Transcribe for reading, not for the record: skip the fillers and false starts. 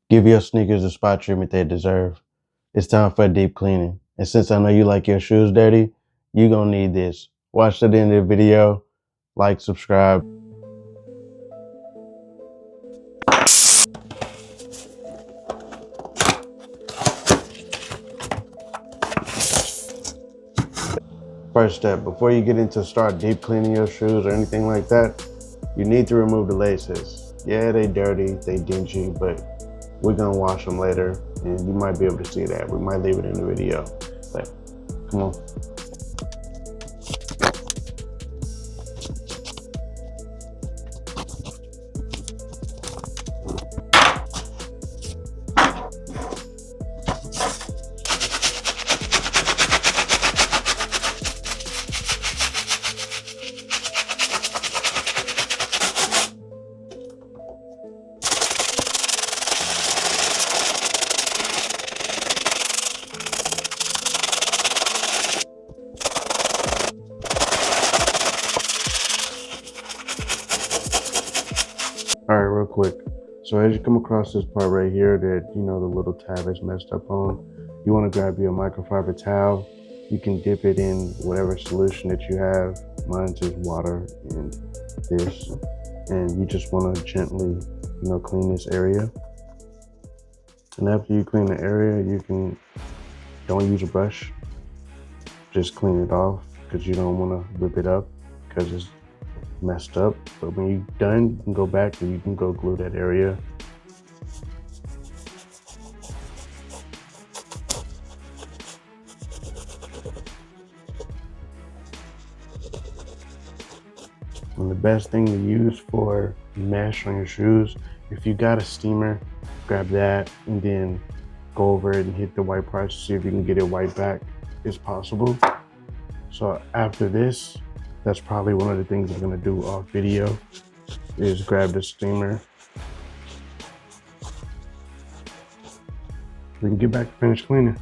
Give your sneakers the spot treatment they deserve. It's time for a deep cleaning. And since I know you like your shoes dirty, you're gonna need this. Watch to the end of the video, like, subscribe. First step, before you get into start deep cleaning your shoes or anything like that, you need to remove the laces. Yeah, they dirty, they dingy, but we're gonna wash them later and you might be able to see that. We might leave it in the video, but come on. All right, real quick. So as you come across this part right here that, the little tab is messed up on, you want to grab your microfiber towel. You can dip it in whatever solution that you have. Mine is water and this. And you just want to gently, clean this area. And after you clean the area, don't use a brush. Just clean it off because you don't want to rip it up because it's messed up. But when you're done, you can go back and you can go glue that area. And the best thing to use for mesh on your shoes, if you got a steamer, grab that and then go over it and hit the white parts to see if you can get it white back. It's possible. So after this, that's probably one of the things I'm gonna do off video is grab the steamer. We can get back to finish cleaning.